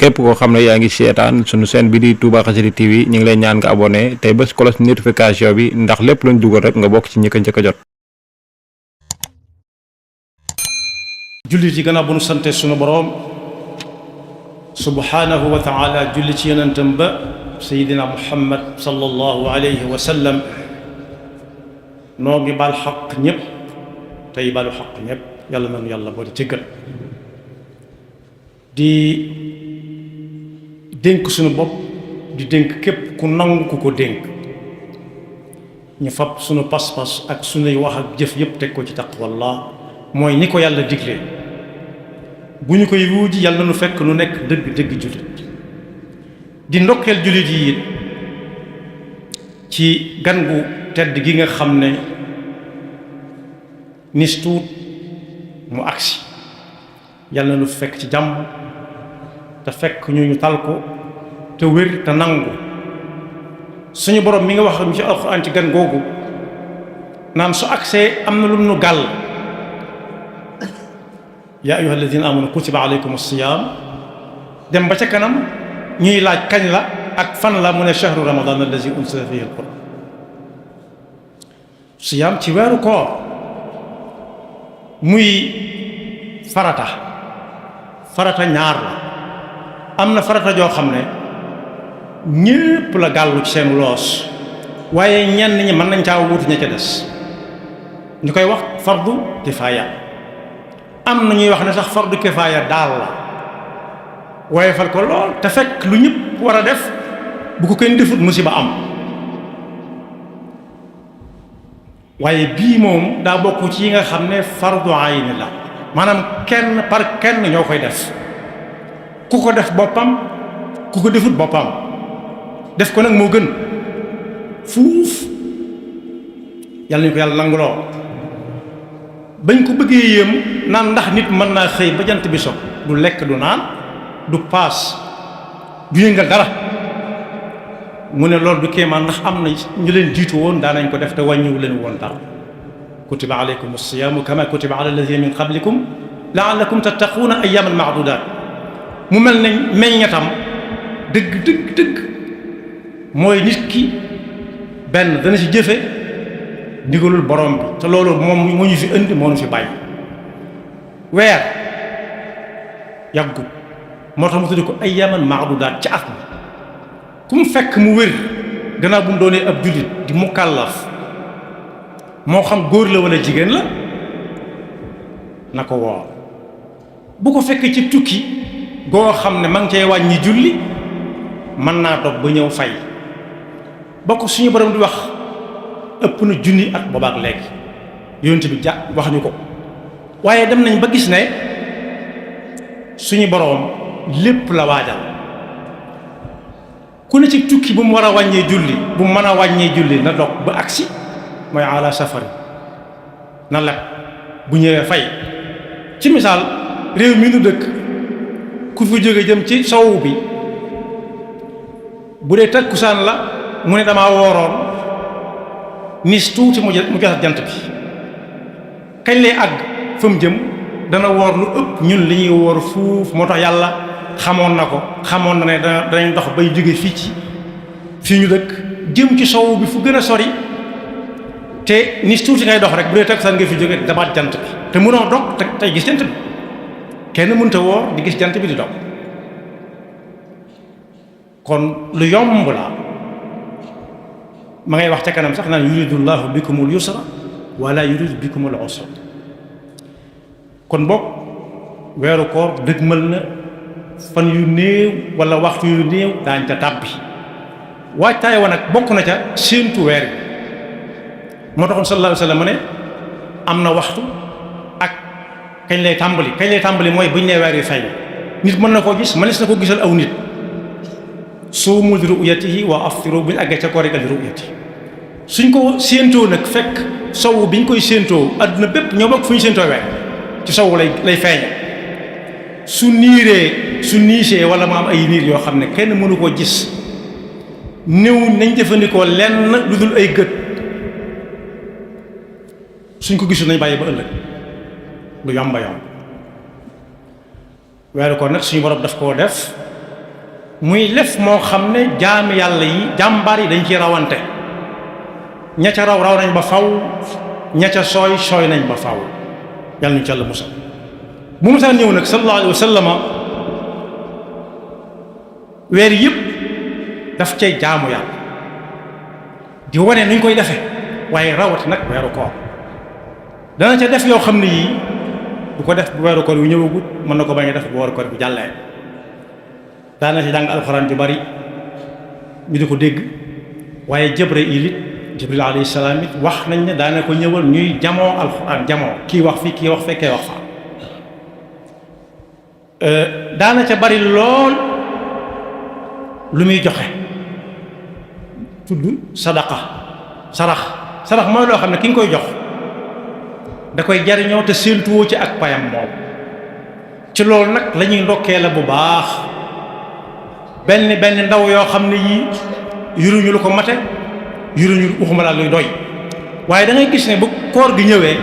képp koo xam ne yaa ngi seetaan suñu chaîne bi di Touba Xassida TV ñu ngi lay ñaan nga abonné tey bés cloche notification bi ndax lépp luñ dugal rek nga bokk ci ñi ko njëkk a jot. jullit yi gannaaw bu nu sante sunu boroom subhanahu wa taala julli ci yonentam ba sayidina muhammad sallallahu alayhi wa sallam noo ngi baal xaq ñëpp tey baalu xaq ñëpp yàlla nanu yàlla boo di jéggal di dénk sunu bopp di dénk képp ku nangu ku ko dénk ñu fab sunu pas-pas ak sunuy wax ak jëf yëpp teg ko ci taqwallah mooy ni ko yàlla diglee bu ñu koy wuuji yàlla nu fekk nu nekk dëgg jullit di ndokkeel jullit yi it ci gan gu tedd gi nga xam ne nis tuut mu agsi yàlla nu fekk ci jàmm te fekk ñu tal ko te wér te nangu suñu borom mi nga wax ci alxuraan ci gan googu naan su agsee am na lu nu gàll yaa ayyuha alladina amanu kutiba alaykum as-siyam dem ba ca kanam ñuy laaj kañ la ak fan la mu ne shahru ramadan allazi unsila fihi al-quran siyam ci weeru koor muy farata ñaar la am na farata joo xam ne ñépp la gàllu ci seen loos waaye ñenn ñi mën nañ caa wuutu ña ca des ñu koy wax fardu kifaaya am na ñuy wax ne sax fardu kifaaya daal la waaye fal ko lool te fekk lu ñëpp war a def bu ko kenn defut musiba am waaye bii moom daa bokk ci yi nga xam ne fardu ayni la maanaam kenn par kenn ñoo koy def ku ko def boppam ku ko defut boppam def ko nag moo gën fuuf yàlla ñu ko yàlla nanguloo bañ ko bëggee yéem naan ndax nit mën naa xëy ba jant bi so du lekk du naan du paas du yëngal dara mu ne loolu du kéemaan ndax am na ñu leen jiitu woon daanañ ko def te wàññiwu leen woon dara kutiba alaykum as-siyaamu kama kutiba ala alladhina min qablikum la'allakum tattaquuna ayyaman ma'dudat mu mel ne meññatam dëgg mooy nit ki benn dana ci jëfe ndigalul borom bi te loolu moom moo ñu fi indi moo ñu fi bàyyi weer yàggut moo tax mu tudde ko ayyaman ma'dudat ci at mi ku mu fekk mu wér gannaaw bu mu doonee ab jullit di mukallaf moo xam góor la wala jigéen la na ko woor bu ko fekkee ci tukki goo xam ne ma ngi cay wàññi julli mën naa dog ba ñëw fay bokk suñu borom di wax ëpp na junni at boobaak léegi yonent bi wax ñu ko waaye dem nañ ba gis ne suñu borom lépp la waajal ku ne ci tukki bu mu war a wàññee julli bu mu mën a wàññee julli na dog ba agsi mooy ala safari na leb bu ñëwee fay ci misaal réew mi nu dëkk ku fi jóge jëm ci sowu bi bu dee takkusaan la mu ne damaa wooroon nis tuuti mu jot jant bi kañ lay àgg fa mu jëm dana woor lu ëpp ñun li ñuy woor fuuf moo tax yàlla xamoon na ne danañ dox bay jóge fii ñu dëkk jëm ci sowu bi fu gën a sori te nis tuuti ngay dox rek bu dee takkusaan nga fi jóge dabaat jant bi te mënoo dog tey gis jant bi kenn mënta woor di gis jant bi di dog kon lu yomb la ma ngay wax ca kanam sax naan yuridu llahu bikumul yusra wala yuridu bikumul usra kon bokk weeru koor dëgmal na fan yu néew wala waxtu yu néew daañ ca tàbbi waajtaay wa nag bokk na ca séentu weer bi moo taxoon sallallahu alayhi wa sallam ne am na waxtu ak kañ lay tàmbali mooy buñ nee weer yi feeñ nit mën na koo gis mënees na ko gisal aw nit suumu li ru'yatihi wa aftiru bu ñu àggee ca koor yi li ru'yatihi suñ ko séentoo nag fekk sowu bi ñu koy séentoo adduna bépp ñoo bokk fu ñu séentoo weer ci sowu lay feeñ su niisee wala mu am ay niir yoo xam ne kenn mënu koo gis néew nañ jëfandikoo lenn lu dul ay gët suñ ko gisul nañ bàyyi ba ëllëg lu yomba yomb weeru ko nag suñu borom daf koo def muy lef moo xam ne jaami yàlla yi jàmbaar yi dañ ci rawante, ña ca raw nañ ba faw, ña ca sooy nañ ba faw. yàlla ñu ci Yàlla musal. bu musal ñëw nag sallallahu alayhi wa sallam weer yëpp daf cay jaamu yàlla di wane nuñ koy defee, waaye rawati nag weeru koor dana ca def yoo xam ne yii du ko def bu weeru koor bi ñëwagut, mën na ko bañ a def bu weeru koor bi jàllee. daana ci jàng alxuraan ju bari ñu di ko dégg, waaye Jibril alayhi salaam it wax nañ ne daana ko ñëwal ñuy jamoo alxuraan, jamoo kii wax fii kii wax fekkee wax fa. daana ca bari lool lu muy joxe, tudd sadaqa, sarax mooy loo xam ne ki nga koy jox da koy jariñoo te séentuwoo ci ak payam moom. ci loolu nag la ñuy ndokkee la bu baax benn ndaw yoo xam ne yii yuruñu lu ko mate, yuruñu waxuma la luy doy, waaye da ngay gis ne bu koor gi ñëwee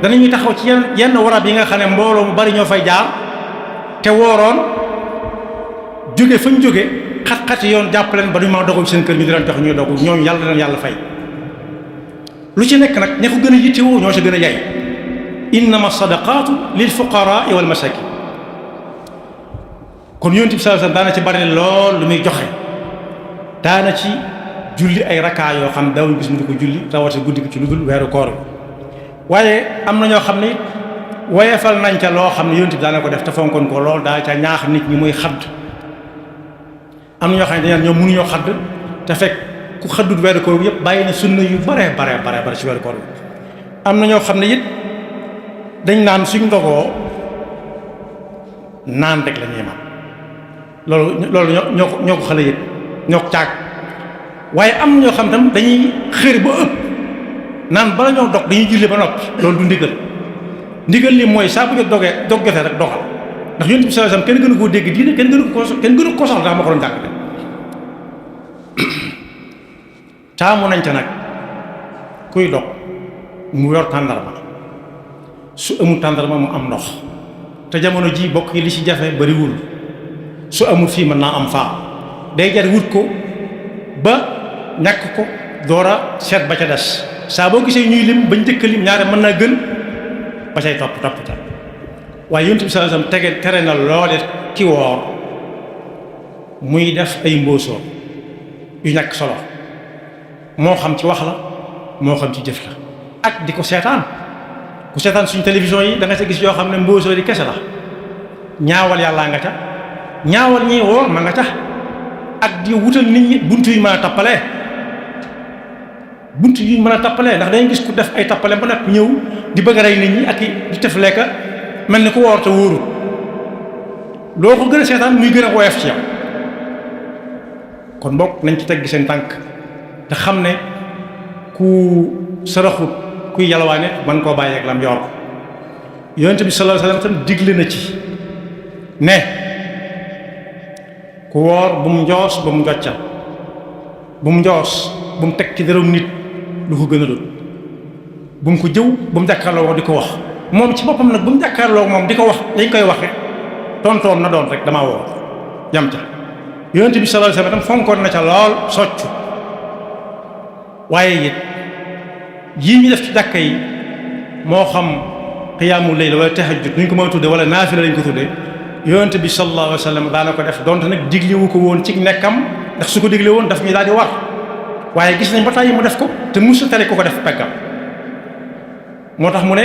danañuy taxaw ci yenn warab yi nga xam ne mbooloo mu bari ñoo fay jaar te wooroon jóge fañ jóge xat-xati yoon jàpp leen ba duñ ma dogu seen kër ñu di leen jox ñuy dogu, ñooñu yàlla leen yàlla fay. lu ci nekk nag ña ko gën a yittewoo ñoo ci gën a yay. innama sadaqaatu lil fuqaraa wal masakin. kon Yonent bi sallallahu alayhi wasallam daana ci bari lool lu muy joxe, daana ci julli ay rakkaa yoo xam ne daawuñ gis mu di ko julli rawati guddi gi ci lu dul weeru koor bi. waaye am na ñoo xam ne woyefal nañ ca loo xam ne Yonent bi daana ko def te fonkoon ko lool, daa ca ñaax nit ñi muy xadd. am na ñoo xam ne dañu ñoom mënuñoo xadd te fekk ku xaddut weeru koor bi yëpp bàyyi na sunna yu bare ci weeru koor bi. am na ñoo xam ne it dañ naan suñ ndogoo naan rek la ñuy man loolu ñoo ko xale yëpp ñoo ko caag. waaye am na ñoo xam tam dañuy xër ba ëpp naan bala ñoo dog dañuy julli ba noppi. loolu du ndigal li mooy saa bu jot dog jotee rek doxal, ndax Yonent bi sallallahu alayhi wasallam kenn gënu koo dégg diine, kenn gënu ko soxla daa ma ko doon jàngale. taamu nañ ca nag kuy dog mu yor tàndarma, su amul tàndarma mu am ndox, te jamono ji bokk yi li ci jafe bariwul. su amul fii mën naa am faa, day jar wut ko ba ñàkk ko door a seet ba ca des. saa boo gisee ñuy lim ba njëkk lim ñaare mën naa gën ba cay topp ca. waaye Yonent bi sallallahu alayhi wasallam tere na loole ki woor muy def ay mbóosóor yu ñàkk solo, moo xam ci wax la moo xam ci jëf la, ak di ko seetaan. ku seetaan suñu télévision yi da nga ca gis yoo xam ne mbóosóor yi kese la, ñaawal yàllaa nga ca, ñaawal ñi woor ma nga ca, ak di wutal nit ñi bunt yu mën a tappalee ndax dañuy gis ku def ay tappale ba nag ñëw di bëgg a rey nit ñi ak di tef lekka mel ni ku woor te wóorul. loo ko gën a seetaan muy gën a woyof ci yow. kon bokk nañ ci tegg seen tànk te xam ne ku saraxut kuy yalwaane man koo bàyyi ak lam yor. Yonent bi sallallahu alayhi wasallam tam digle na ci ne ku woor bu mu njoos bu mu njoccal, bu mu njoos bu mu teg ci dërëm nit lu ko gën a dul, bu mu ko jëw, bu mu jàkkaarloo di ko wax. moom ci boppam nag bu mu jàkkaarloo moom di ko wax dañ koy waxe tontoom na doon rek damaa woor yam ca. Yonent bi sallallahu alayhi wasallam fonkoon na ca lool soccu. waaye it yii ñu def ci jàkka yi moo xam qiyaamul layl wala tahajjud nuñ ko mën a tudde wala naafila lañ ko tudde, Yonent bi sallallahu alayhi wasallam daana ko def donte nag diglewu ko woon ci nekkam, ndax su ko digle woon daf ñu daal di war. waaye gis nañ ba tàyyi mu def ko te musu tere ku ko def peggam. moo tax mu ne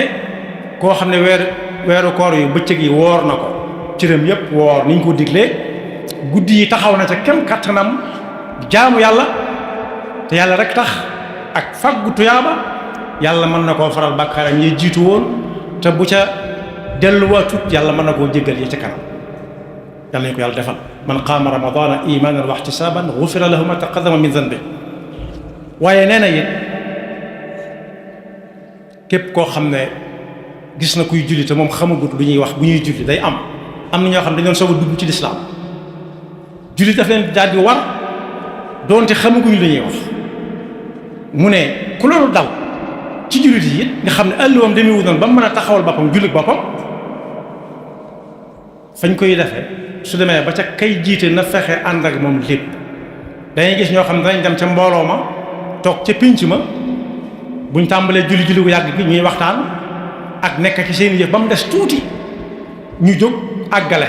koo xam ne weeru koor yu bëccëg yi woor na ko cëram yépp woor niñ ko diglee, guddi yi taxaw na ca kem kattanam jaamu yàlla te yàlla rek tax ak faggu tuyaaba, yàlla mën na koo faral bàkkaaram ñi jiitu woon, te bu ca delluwaatut yàlla mën na koo jéggal yi ca kanam. yàlla ñu ko yàlla defal. man qaama ramadana imanan wa ihtisaban ghufira lahu ma taqaddama min dhanbi. waaye nee na it képp koo xam ne gis na kuy julli te moom xamagut lu ñuy wax bu ñuy julli day am na ñoo xam ne dañoo soog a dugg ci lislaam, julli daf leen daal di war doonte xamaguñu lu ñuy wax. mu ne ku loolu dal ci jullit yi it nga xam ne ëllëgam demeewul noonu ba mu mën a taxawal boppam jullit boppam fañ koy defee su demee ba ca kay jiite na fexe ànd ak moom lépp. dañuy gis ñoo xam ne danañ dem ca mbooloo ma toog ca pénc ma buñ tàmbalee julli gu yàgg gi ñuy waxtaan ak nekk ci seen yëf ba mu des tuuti ñu jóg àggale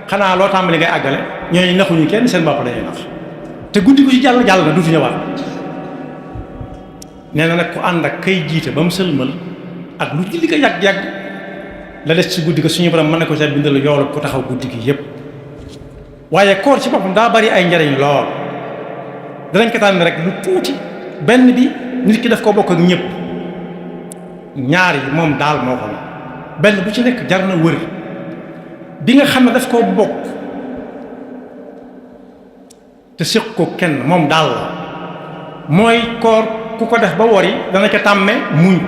xanaa loo tàmbali ngay àggale ñooñu naxuñu kenn seen bopp dañuy nax te guddi gu ci jàll na du fi ñëwaat. nee na nag ku ànd ak kay jiite ba mu sëlmal ak lu julli ko yàgg-yàgg la des ci guddi ko suñu borom mën na ko ca bindal yoolu ku taxaw guddi gi yépp. waaye koor ci boppam daa bari ay njariñ lool danañ ko tànn rek lu tuuti. benn bi nit ki daf ko bokk ak ñëpp, ñaar yi moom daal moo ko benn bu ci nekk jar na wër. bi nga xam ne daf koo bokk te séq ko kenn moom daal la mooy koor ku ko def ba wori dana ca tàmme muñ,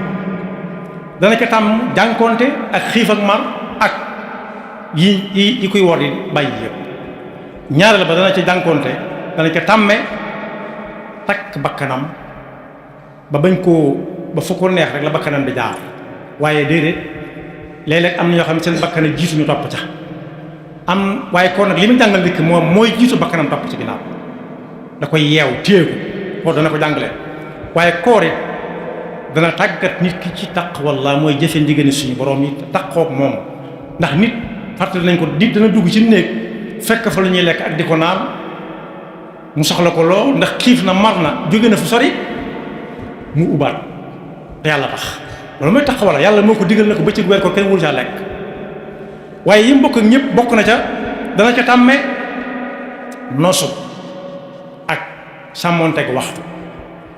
dana ca tàmm jànkonte ak xiif ak mar ak yi kuy wor yi bàyyi yëpp. ñaareel ba dana ca jànkonte dana ca tàmme takk bakkanam ba bañ koo ba fu ko neex rek la bakkanam di jaar. waaye déedéet léeg-léeg am na ñoo xam ne seen bakkana jiitu ñu topp ca waaye kon nag li mu jàngal nit ki moom mooy jiitu bakkanam topp ci ginnaaw da koy yeew téye ko dana ko jàngalee. waaye koor it dana tàggat nit ki ci taq walla mooy jëfe ndigali suñu borom yi taqoog moom. ndax nit fàttali nañ ko nit dana dugg ci néeg fekk fa lu ñuy lekk ak di ko naan mu soxla ko lool ndax xiif na mar na jóge na fu sori mu ubaat te yàlla tax loolu mooy tax walla yàlla moo ko digal na ko bëccëg weer ko kenn wul caa lekk. waaye yi mu bokk ak ñëpp bokk na ca dana ca tàmme noosu ak sàmmonteeg waxtu.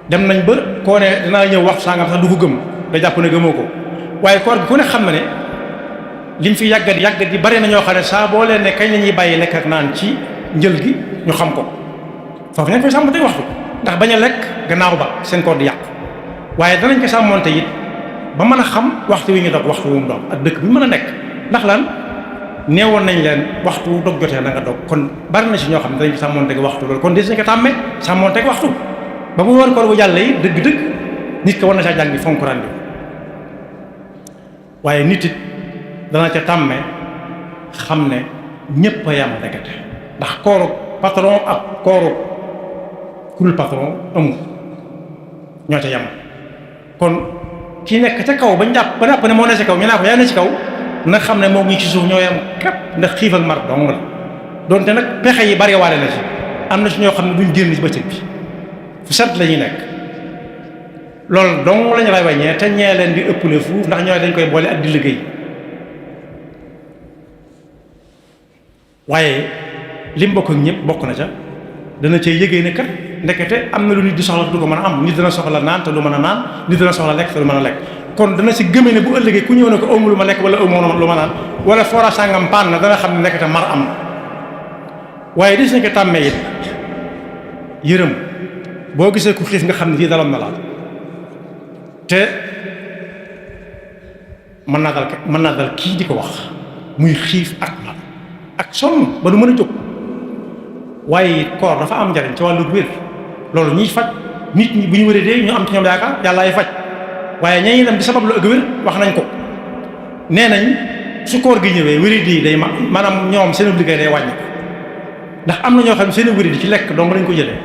dem nañ ba koo ne dinaa ñëw waxtu sàngam sax du ko gëm da jàpp ne gëmoo ko. waaye koor bi ku ne xam na ne lim fi yàggat yi bari na ñoo xam ne saa boo leen ne kañ la ñuy bàyyi lekk ak naan ci njël gi ñu xam ko foofu nañ koy sàmmonteeg waxtu ndax bañ a lekk gannaaw ba seen koor di yàqu. waaye danañ ko sàmmonte it ba mën a xam waxtu wi ñu dog waxtu wu mu dog ak dëkk bi mën a nekk. ndax lan neewoon nañ leen waxtu wu dog jotee na nga dog kon bari na si ñoo xam ne danañ ko sàmmonteeg waxtu loolu kon des nañ ko tàmmee sàmmonteeg waxtu ba mu war koor bu jàll yi dëgg-dëgg nit ko war na saa jàngi fonk ràndi. waaye nit it dana ca tàmme xam ne ñépp a yam ndekete ndax kooru patron ak kooru kurul patron amul ñoo ca yam. kon ki nekk ca kaw ba njàpp ba nàpp ne moo ne ci kaw ñu naa ko yaa ne ci kaw na xam ne moom ñi ci suuf ñoo yam képp ndax xiif ak mar dong la. donte nag pexe yi bari waale na ci am na ci ñoo xam ne duñ génn ci bëccëg bi fu set la ñuy nekk loolu dong lañu lay wàññee te ñee leen di ëppale fuuf ndax ñooy dañ koy boole ak di liggéey. waaye lim bokk ak ñëpp bokk na ca dana cee yëgee ne kat ndekete am na lu nit di soxla du ko mën a am nit dana soxla naan te du mën a naan nit dana soxla lekk te du mën a lekk. kon dana si gëmee ne bu ëllëgee ku ñëw ne ko ëmb lu ma lekk wala ëmb lu ma naan wala fora sàngam paan na dana xam ne ndekete mar am na. waaye des na ko tàmmee it yërëm boo gisee ku xiif nga xam ne lii daloon na la te mën naa dal kii di ko wax muy xiif ak mar ak sonn ba du mën a jóg. waaye koor dafa am njariñ ci wàllu wér loolu ñuy faj nit ñi bu ñu wéree dee ñu am ci ñoom yaakaar yàllaay faj. waaye ña ñuy dem di sabab lu ak wér wax nañ ko nee nañ su koor gi ñëwee wéri di day maanaam ñoom seen liggéey day wàññi ndax am na ñoo xam ne seen wéri di ci lekk dong lañ ko jëlee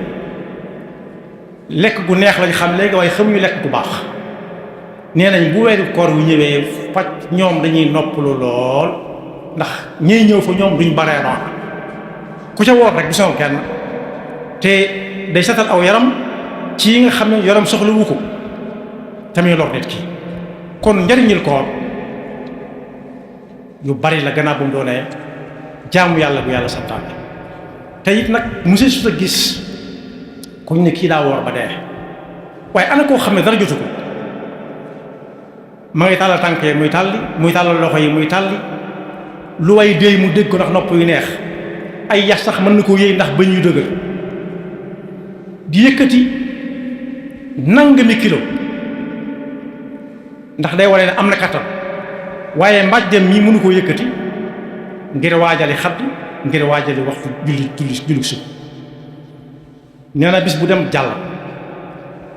lekk gu neex lañ xam léegi waaye xamuñu lekk gu baax. nee nañ bu weeru koor wu ñëwee faj ñoom dañuy noppalu lool ndax ñiy ñëw fa ñoom duñ baree noonu ku ca woor rek gisoo kenn te day setal aw yaram ci yi nga xam ne yaram soxla wu ko tamit lor nit ki. kon njariñil koor yu bari la gannaaw bu mu doonee jaamu yàlla bu yàlla santaane te it nag monsieur su ta gis ku ñu ne kii daa woor ba dee waaye ana koo xam ne dara jotu ko ma ngi tàllal tànk yi muy tàllal loxo yi muy tàlli lu way déey mu dégg ko ndax nopp yu neex ay yax sax mën na koo yëy ndax bañ yu dëgër di yëkkati nangami kilo ndax day wane ne am na kattan waaye mbàjjam mi mënu koo yëkkati ngir waajali xadd ngir waajali waxtu julli suba. nee na bis bu dem jàll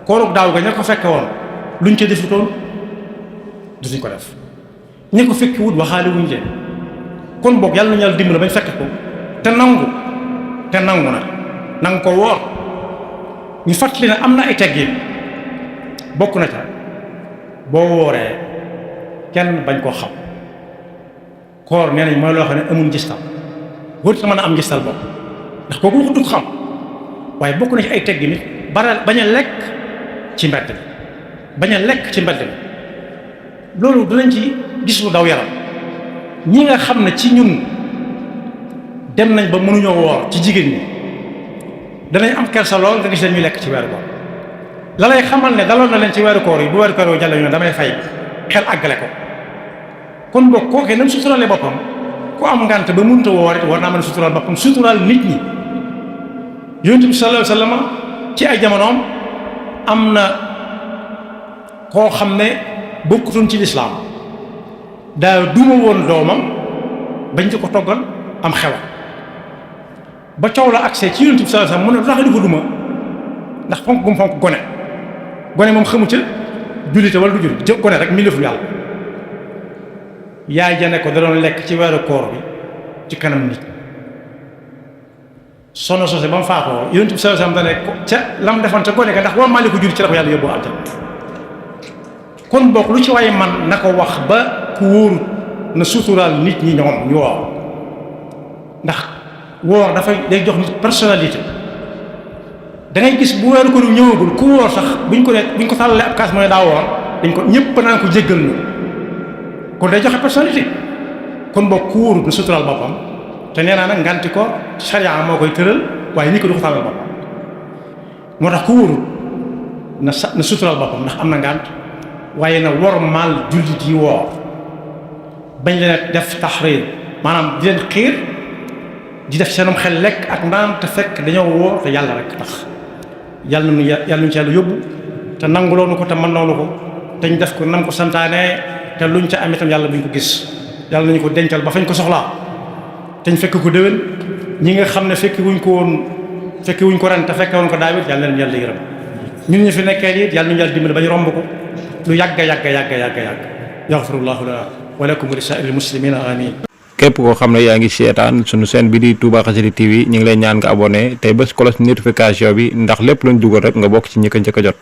koorug daaw ga ña ko fekke woon luñ ca defutoon dusuñ ko def ña ko fekki wut waxaale wuñ leen kon boog yàlla nañu yàlla dimbali bañ fekk ko te nangu nag nangu ko woor. ñu fàttali ne am na ay teggin bokk na ca boo wooree kenn bañ koo xam koor nee nañ mooy loo xam ne amul ngistal wër ta mën a am ngistal bopp ndax kooku waxu du ko xam waaye bokk na ci ay teggin nit bañ a lekk ci mbedd mi loolu dinañ ci gis lu daw yaram ñi nga xam ne ci ñun dem nañ ba mënuñoo woor ci jigéen ñi danañ am kersa lool nga gis leen ñuy lekk ci weeru koor la lay xamal ne daloon na leen ci weeru koor yi bu weeru koor yi jàll ñu ne damay fay xel àggale ko kon boog kookee nam suturaale boppam ku am ngànt ba mënut a woor it war naa mën a suturaal boppam suturaal nit ñi. Yonent bi sallallahu alayhi wa sallam ci ay jamonoom am na koo xam ne bokkutoon ci lislaam daa duma woon doomam bañ ci ko toggal am xewal ba coow la accès ci Yonent bi sallallahu alayhi wa sallam mu ne lu tax di ko duma ndax fonk gum fonk gone moom xamu ca jullite wala du jullit gone rek mi lëfu yàlla yaay ja ne ko da doon lekk ci weeru koor bi ci kanam nit sono sosé ba mu faatoo Yonent bi sallallahu alayhi wa sallam da ne ko ca lam defoon ca gone ga ndax war maa li ko jullit ci la ko yàlla yóbbu aljana kon bokk lu ci waaye man na ko wax ba ku wóorut na suturaal nit ñi ñoom ñu woor ndax woor dafay day jox nit personnalité da ngay gis bu weeru ko du ñëwagul ku woor sax buñ ko tàllalee ab kaas mu ne daa woor dañ ko ñëpp naan ko jéggal na kon day joxe personnalité kon bokk ku wóorut na suturaal boppam te nee naa nag nganti ko sharia moo koy tëral waaye nit ko du ko tàllal boppam moo tax ku wóorut na suturaal boppam ndax am na ngant waaye na wormaal jullit yi woor bañ leen def taxriir maanaam di leen xiir di def seenum xel lekk ak naan te fekk dañoo woor te yàlla rek tax yàlla nu ci yàlla yóbbu te nanguloonu ko te mën noonu ko te ñu def ko nam ko santaane te luñ ca am itam yàlla buñ ko gis yàlla nañu ko dencal ba fañ ko soxlaa te ñu fekk ko déwén ñi nga xam ne fekki wuñ ko ren te fekke woon ko daawit yàlla leen yàlla yërëm ñun ñu fi nekkee it yàlla nañu yàlla dimbali ba ñu romb ko lu yàgg yaxfirullahu lana wa lakum wa li saa'iril muslimina amin. képp koo xam ne yaa ngi seetaan sunu chaîne bi di Touba Xassida TV ñu ngi lay ñaan nga abonné tey bés cloche notification bi ndax lépp luñ dugal rek nga bokk ci ñi ko njëkk a jot.